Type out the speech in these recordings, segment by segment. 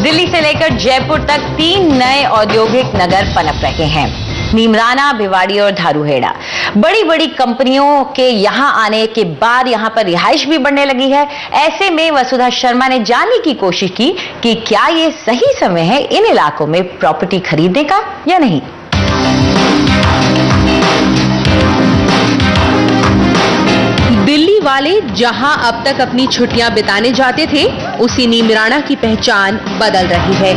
दिल्ली से लेकर जयपुर तक 3 नए औद्योगिक नगर पनप रहे हैं। नीमराना, भिवाड़ी और धारूहेड़ा। बड़ी बड़ी कंपनियों के यहां आने के बाद यहां पर रिहाइश भी बढ़ने लगी है। ऐसे में वसुधा शर्मा ने जानने की कोशिश की कि क्या ये सही समय है इन इलाकों में प्रॉपर्टी खरीदने का या नहीं। दिल्ली वाले जहां अब तक अपनी छुट्टियां बिताने जाते थे, उसी नीमराना की पहचान बदल रही है।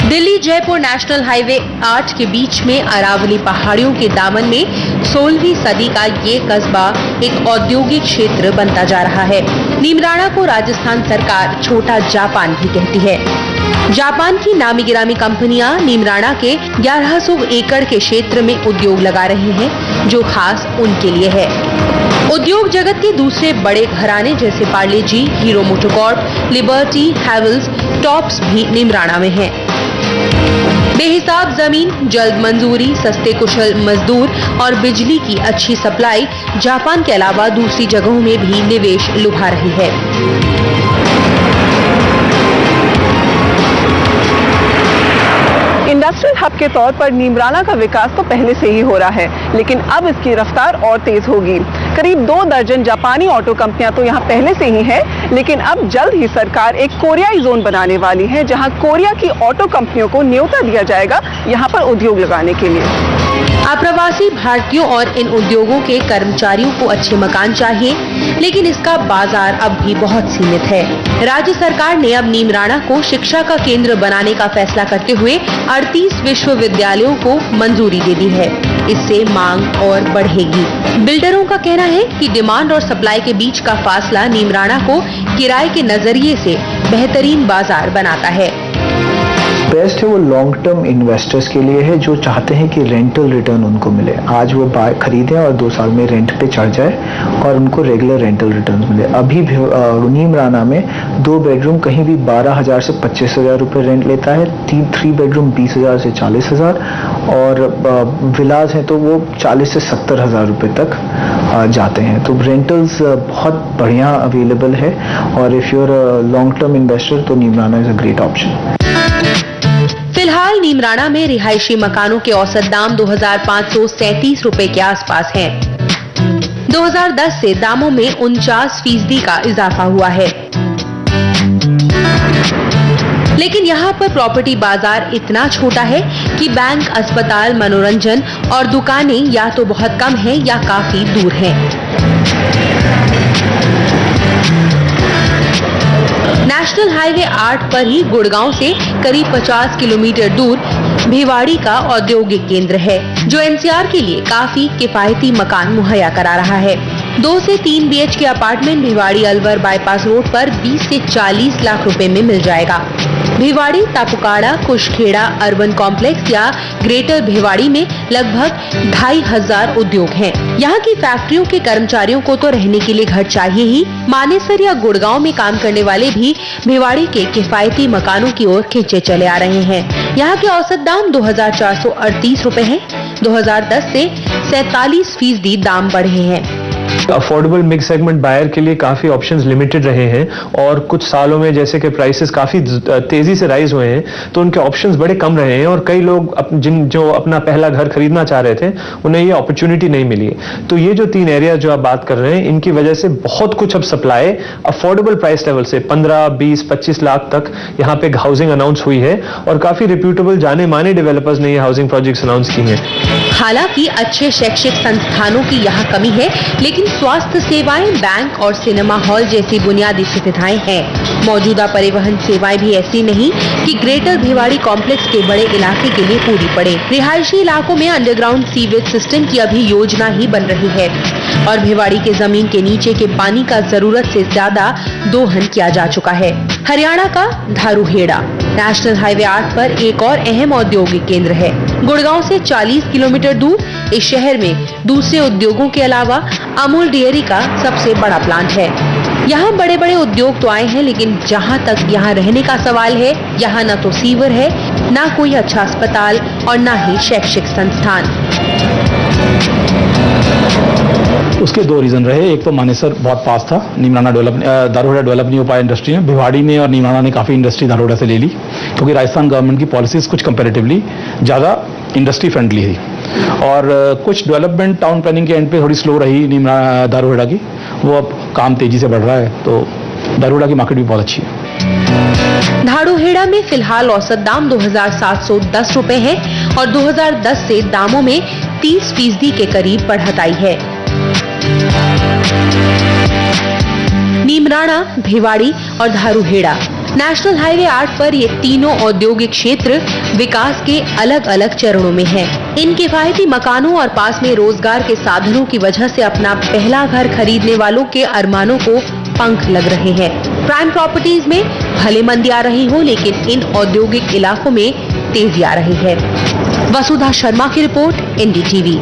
दिल्ली जयपुर नेशनल हाईवे 8 के बीच में अरावली पहाड़ियों के दामन में 16वीं सदी का ये कस्बा एक औद्योगिक क्षेत्र बनता जा रहा है। नीमराना को राजस्थान सरकार छोटा जापान भी कहती है। जापान की नामी गिरामी कंपनियां नीमराना के 1100 एकड़ के क्षेत्र में उद्योग लगा रही हैं, जो खास उनके लिए है। उद्योग जगत के दूसरे बड़े घराने जैसे पार्ले जी, हीरो मोटोकॉर्प, लिबर्टी, हैवेल्स, टॉप्स भी नीमराना में हैं। बेहिसाब जमीन, जल्द मंजूरी, सस्ते कुशल मजदूर और बिजली की अच्छी सप्लाई जापान के अलावा दूसरी जगहों में भी निवेश लुभा रही है। इंडस्ट्रियल हब के तौर पर नीमराना का विकास तो पहले से ही हो रहा है, लेकिन अब इसकी रफ्तार और तेज होगी। करीब 2 दर्जन जापानी ऑटो कंपनियां तो यहाँ पहले से ही हैं, लेकिन अब जल्द ही सरकार एक कोरियाई जोन बनाने वाली है, जहां कोरिया की ऑटो कंपनियों को न्योता दिया जाएगा यहाँ पर उद्योग लगाने के लिए। अप्रवासी भारतीयों और इन उद्योगों के कर्मचारियों को अच्छे मकान चाहिए, लेकिन इसका बाजार अब भी बहुत सीमित है। राज्य सरकार ने अब नीमराना को शिक्षा का केंद्र बनाने का फैसला करते हुए 38 विश्वविद्यालयों को मंजूरी दे दी है। इससे मांग और बढ़ेगी। बिल्डरों का कहना है कि डिमांड और सप्लाई के बीच का फासला नीमराना को किराए के नजरिए से बेहतरीन बाजार बनाता है। बेस्ट है वो लॉन्ग टर्म इन्वेस्टर्स के लिए है, जो चाहते हैं कि रेंटल रिटर्न उनको मिले। आज वो खरीदें और 2 साल में रेंट पे चढ़ जाए और उनको रेगुलर रेंटल रिटर्न मिले। अभी भी नीमराना में 2 बेडरूम कहीं भी 12,000 से 25,000 रुपये रेंट लेता है। 3 बेडरूम 20,000 से 40,000 और विलाज हैं तो वो 40 से 70,000 रुपये तक जाते हैं। तो रेंटल्स बहुत बढ़िया अवेलेबल है और if you are long term investor तो Neemrana is a great option. फिलहाल नीमराना में रिहायशी मकानों के औसत दाम 2,537 रुपए के आसपास हैं। 2010 से दामों में 49% का इजाफा हुआ है। लेकिन यहाँ पर प्रॉपर्टी बाजार इतना छोटा है कि बैंक, अस्पताल, मनोरंजन और दुकानें या तो बहुत कम हैं या काफी दूर हैं। नेशनल हाईवे 8 पर ही गुड़गांव से करीब 50 किलोमीटर दूर भिवाड़ी का औद्योगिक केंद्र है, जो एनसीआर के लिए काफी किफायती मकान मुहैया करा रहा है। 2 से 3 BHK apartment Bhiwadi Alwar bypass road पर 20 से 40 लाख रुपए में मिल जाएगा। भिवाड़ी, तापुकाड़ा, कुशखेड़ा अर्बन कॉम्प्लेक्स या ग्रेटर भिवाड़ी में लगभग 2,500 उद्योग हैं। यहाँ की फैक्ट्रियों के कर्मचारियों को तो रहने के लिए घर चाहिए ही। मानेसर या गुड़गांव में काम करने वाले भी भिवाड़ी के किफायती मकानों की ओर खींचे चले आ रहे हैं। यहाँ के औसत दाम 2,438 रुपए हैं। 2010 से 47% दाम बढ़े हैं। अफोर्डेबल मिड सेगमेंट बायर के लिए काफ़ी ऑप्शंस लिमिटेड रहे हैं और कुछ सालों में जैसे कि प्राइसेस काफ़ी तेज़ी से राइज हुए हैं, तो उनके ऑप्शंस बड़े कम रहे हैं और कई लोग जो अपना पहला घर खरीदना चाह रहे थे, उन्हें ये अपॉर्चुनिटी नहीं मिली। तो ये जो 3 एरिया जो आप बात कर रहे हैं, इनकी वजह से बहुत कुछ अब सप्लाई अफोर्डेबल प्राइस लेवल से 15, 20, 25 लाख तक यहाँ पे हाउसिंग अनाउंस हुई है और काफ़ी रिप्यूटेबल जाने माने डेवलपर्स ने ये हाउसिंग प्रोजेक्ट्स अनाउंस की हैं। हालांकि अच्छे शैक्षिक संस्थानों की यहाँ कमी है, लेकिन स्वास्थ्य सेवाएं, बैंक और सिनेमा हॉल जैसी बुनियादी सुविधाएं हैं। मौजूदा परिवहन सेवाएं भी ऐसी नहीं कि ग्रेटर भिवाड़ी कॉम्प्लेक्स के बड़े इलाके के लिए पूरी पड़े। रिहायशी इलाकों में अंडरग्राउंड सीवेज सिस्टम की अभी योजना ही बन रही है और भिवाड़ी के जमीन के नीचे के पानी का जरूरत से ज्यादा दोहन किया जा चुका है। हरियाणा का धारूहेड़ा नेशनल हाईवे 8 पर एक और अहम औद्योगिक केंद्र है। गुड़गांव से 40 किलोमीटर दूर इस शहर में दूसरे उद्योगों के अलावा अमूल डेयरी का सबसे बड़ा प्लांट है। यहाँ बड़े बड़े उद्योग तो आए हैं, लेकिन जहाँ तक यहाँ रहने का सवाल है, यहाँ न तो सीवर है, न कोई अच्छा अस्पताल और न ही शैक्षिक संस्थान। उसके दो रीजन रहे। एक तो मानेसर बहुत पास था, नीमराना दारोहेड़ा डेवलप नहीं हो पाया इंडस्ट्री में। भिवाड़ी ने और नीमराना ने काफ़ी इंडस्ट्री दारोहेड़ा से ले ली, क्योंकि राजस्थान गवर्नमेंट की पॉलिसीज कुछ कंपैरेटिवली ज़्यादा इंडस्ट्री फ्रेंडली थी। और कुछ डेवलपमेंट टाउन प्लानिंग के एंड पे थोड़ी स्लो रही दारोहेड़ा की, वो अब काम तेजी से बढ़ रहा है, तो दारोहेड़ा की मार्केट भी बहुत अच्छी है। धारूहेड़ा में फिलहाल औसत दाम 2,710 रुपए है और 2010 से दामों में 30% के करीब बढ़त आई है। नीमराणा, भिवाड़ी और धारूहेड़ा नेशनल हाईवे 8 पर ये तीनों औद्योगिक क्षेत्र विकास के अलग अलग चरणों में हैं। इन किफायती मकानों और पास में रोजगार के साधनों की वजह से अपना पहला घर खरीदने वालों के अरमानों को पंख लग रहे हैं। प्राइम प्रॉपर्टीज में भले मंदी आ रही हो, लेकिन इन औद्योगिक इलाकों में तेजी आ रही है। वसुधा शर्मा की रिपोर्ट, NDTV।